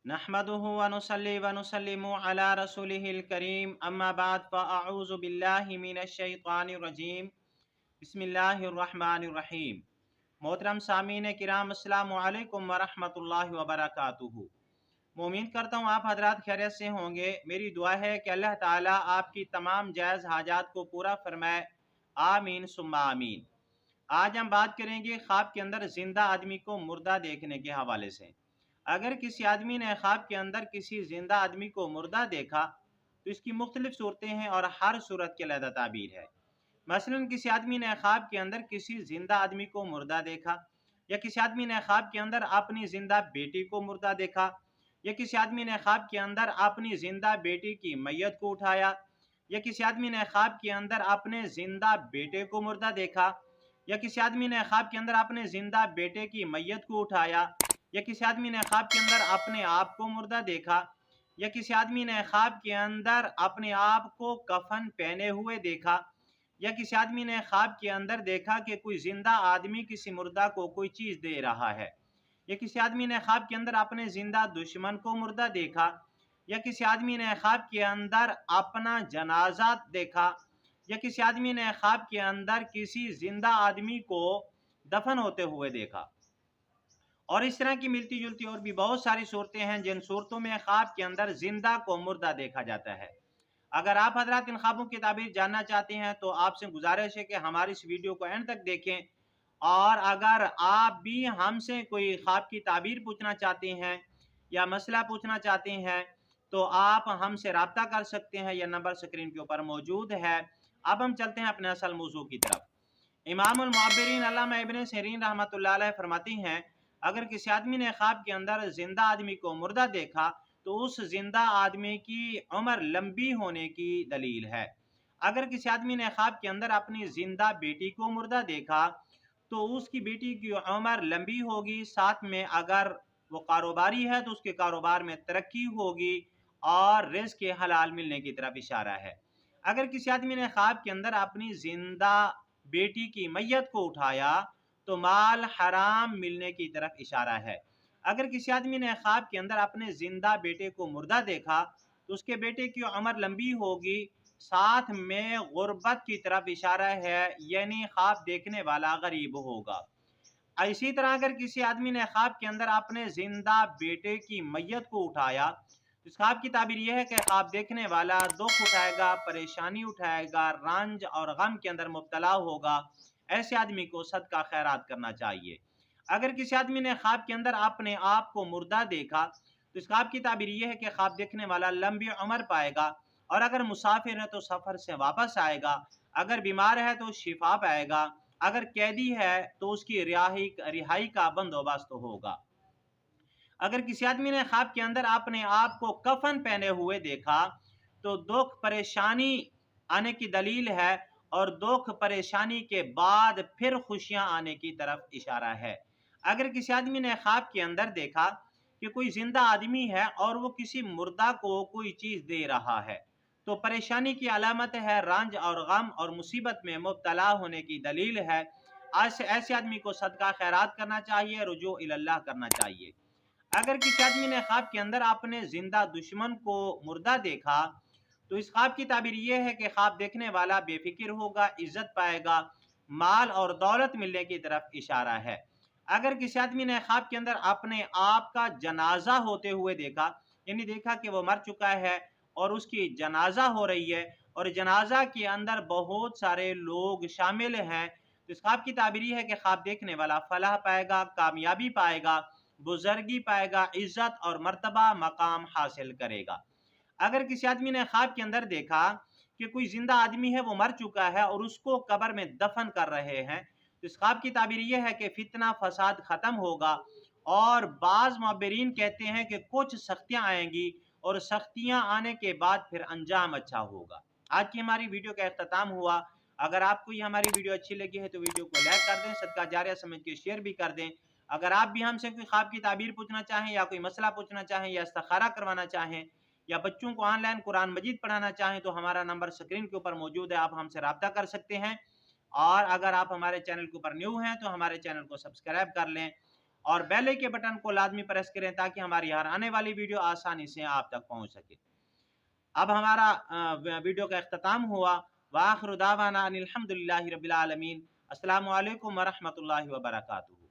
नहमदुहु व नुसल्ली व नुसल्लिमु अला रसूलिहिल करीम अम्मा बाद फ़अऊज़ु बिल्लाहि मिनश शैतानिर रजीम बिस्मिल्लाहिर रहमानिर रहीम। मोहतरम सामीन किराम अस्सलामु अलैकुम व रहमतुल्लाहि व बरकातुहू। मैं उम्मीद करता हूँ आप हजरात खैरियत से होंगे। मेरी दुआ है कि अल्लाह ताला आपकी तमाम जायज़ हाजात को पूरा फरमाए। आमीन सुम्मा आमीन। आज हम बात करेंगे ख्वाब के अंदर जिंदा आदमी को मुर्दा देखने के हवाले से। अगर किसी आदमी ने ख्वाब के अंदर किसी जिंदा आदमी को मुर्दा देखा तो इसकी मुख्तलिफ सूरतें हैं और हर सूरत की अलग ताबीर है। मसलन किसी आदमी ने ख्वाब के अंदर किसी जिंदा आदमी को मुर्दा देखा, या किसी आदमी ने ख्वाब के अंदर अपनी जिंदा बेटी को मुर्दा देखा, या किसी आदमी ने ख्वाब के अंदर अपनी जिंदा बेटी की मैयत को उठाया, या किसी आदमी ने ख्वाब के अंदर अपने जिंदा बेटे को मुर्दा देखा, या किसी आदमी ने ख्वाब के अंदर अपने जिंदा बेटे की मैयत को उठाया, या किसी आदमी ने ख्वाब के अंदर अपने आप को मुर्दा देखा, या किसी आदमी ने ख्वाब के अंदर अपने आप को कफन पहने हुए देखा, या किसी आदमी ने ख्वाब के अंदर देखा कि कोई जिंदा आदमी किसी मुर्दा को कोई चीज़ दे रहा है, या किसी आदमी ने ख्वाब के अंदर अपने जिंदा दुश्मन को मुर्दा देखा, या किसी आदमी ने ख्वाब के अंदर अपना जनाजा देखा, या किसी आदमी ने ख्वाब के अंदर किसी जिंदा आदमी को दफन होते हुए देखा। और इस तरह की मिलती जुलती और भी बहुत सारी सूरतें हैं जिन सूरतों में ख्वाब के अंदर जिंदा को मुर्दा देखा जाता है। अगर आप हजरात इन ख्वाबों की ताबीर जानना चाहते हैं तो आपसे गुजारिश है कि हमारी इस वीडियो को एंड तक देखें। और अगर आप भी हमसे कोई ख्वाब की ताबीर पूछना चाहते हैं या मसला पूछना चाहते हैं तो आप हमसे रब्ता कर सकते हैं। यह नंबर स्क्रीन के ऊपर मौजूद है। अब हम चलते हैं अपने असल मौजू की तरफ। इमामुल मुअब्बिरीन अल्लामा इब्न सिरीन रहमतुल्लाह अलैह फरमाती हैं, अगर किसी आदमी ने ख्वाब के अंदर जिंदा आदमी को मुर्दा देखा तो उस जिंदा आदमी की उम्र लंबी होने की दलील है। अगर किसी आदमी ने ख्वाब के अंदर अपनी जिंदा बेटी को मुर्दा देखा तो उसकी बेटी की उम्र लंबी होगी। साथ में अगर वो कारोबारी है तो उसके कारोबार में तरक्की होगी और रिज़्क़ के हलाल मिलने की तरफ इशारा है। अगर किसी आदमी ने ख्वाब के अंदर अपनी जिंदा बेटी की मैयत को उठाया तो माल हराम मिलने की तरफ इशारा है। अगर किसी आदमी ने ख्वाब के अंदर अपने जिंदा बेटे को मुर्दा देखा तो उसके बेटे की उम्र लंबी होगी। साथ में गुर्बत की तरफ इशारा है, यानी ख्वाब देखने वाला गरीब होगा। इसी तरह अगर किसी आदमी ने ख्वाब के अंदर अपने जिंदा बेटे की मैयत को उठाया तो इस ख्वाब की ताबीर यह है कि ख्वाब देखने वाला दुख उठाएगा, परेशानी उठाएगा, रंज और गम के अंदर मुब्तला होगा। ऐसे आदमी को सदका खैरात करना चाहिए। अगर किसी आदमी ने ख्वाब के अंदर अपने आप को मुर्दा देखा तो इस ख्वाब की ताबीर यह है कि ख्वाब देखने वाला लंबी उम्र पाएगा, और अगर मुसाफिर है तो सफ़र से वापस आएगा, अगर बीमार है तो शिफा पाएगा, अगर कैदी है तो उसकी रिहाई का बंदोबस्त होगा। अगर किसी आदमी ने ख्वाब के अंदर अपने आप को कफन पहने हुए देखा तो दुख परेशानी आने की दलील है, और दुख परेशानी के बाद फिर खुशियां आने की तरफ इशारा है। अगर किसी आदमी ने ख्वाब के अंदर देखा कि कोई जिंदा आदमी है और वो किसी मुर्दा को कोई चीज़ दे रहा है तो परेशानी की अलामत है, रंज और गम और मुसीबत में मुब्तला होने की दलील है। ऐसे आदमी को सदका खैरात करना चाहिए, रुजू इल्लाह करना चाहिए। अगर किसी आदमी ने ख्वाब के अंदर अपने जिंदा दुश्मन को मुर्दा देखा तो इस ख्वाब की ताबीर यह है कि ख्वाब देखने वाला बेफिक्र होगा, इज्जत पाएगा, माल और दौलत मिलने की तरफ इशारा है। अगर किसी आदमी ने ख्वाब के अंदर अपने आप का जनाजा होते हुए देखा, यानी देखा कि वो मर चुका है और उसकी जनाजा हो रही है और जनाजा के अंदर बहुत सारे लोग शामिल हैं, तो इस ख्वाब की ताबीर यह है कि ख्वाब देखने वाला फलाह पाएगा, कामयाबी पाएगा, बुजुर्गी पाएगा, इज्जत और मर्तबा मकाम हासिल करेगा। अगर किसी आदमी ने ख्वाब के अंदर देखा कि कोई जिंदा आदमी है वो मर चुका है और उसको कब्र में दफन कर रहे हैं तो इस ख्वाब की ताबीर यह है कि फितना फसाद ख़त्म होगा। और बाज़ मुअब्बिरीन कहते हैं कि कुछ सख्तियाँ आएंगी और सख्तियाँ आने के बाद फिर अंजाम अच्छा होगा। आज की हमारी वीडियो का अख्ताम हुआ। अगर आपको ये हमारी वीडियो अच्छी लगी है तो वीडियो को लाइक कर दें, सदका जारिया समझ के शेयर भी कर दें। अगर आप भी हमसे कोई ख्वाब की ताबीर पूछना चाहें या कोई मसला पूछना चाहें या इस्तिखारा करवाना चाहें या बच्चों को ऑनलाइन कुरान मजीद पढ़ाना चाहें तो हमारा नंबर स्क्रीन के ऊपर मौजूद है, आप हमसे रब्ता कर सकते हैं। और अगर आप हमारे चैनल के ऊपर न्यू हैं तो हमारे चैनल को सब्सक्राइब कर लें اور بیل کے بٹن کو لازمی پریس کریں تاکہ ہماری ہر آنے والی ویڈیو آسانی سے آپ تک پہنچ سکے۔ اب ہمارا ویڈیو کا اختتام ہوا۔ وآخر دعوانا ان الحمدللہ رب العالمین۔ السلام علیکم ورحمۃ اللہ وبرکاتہ۔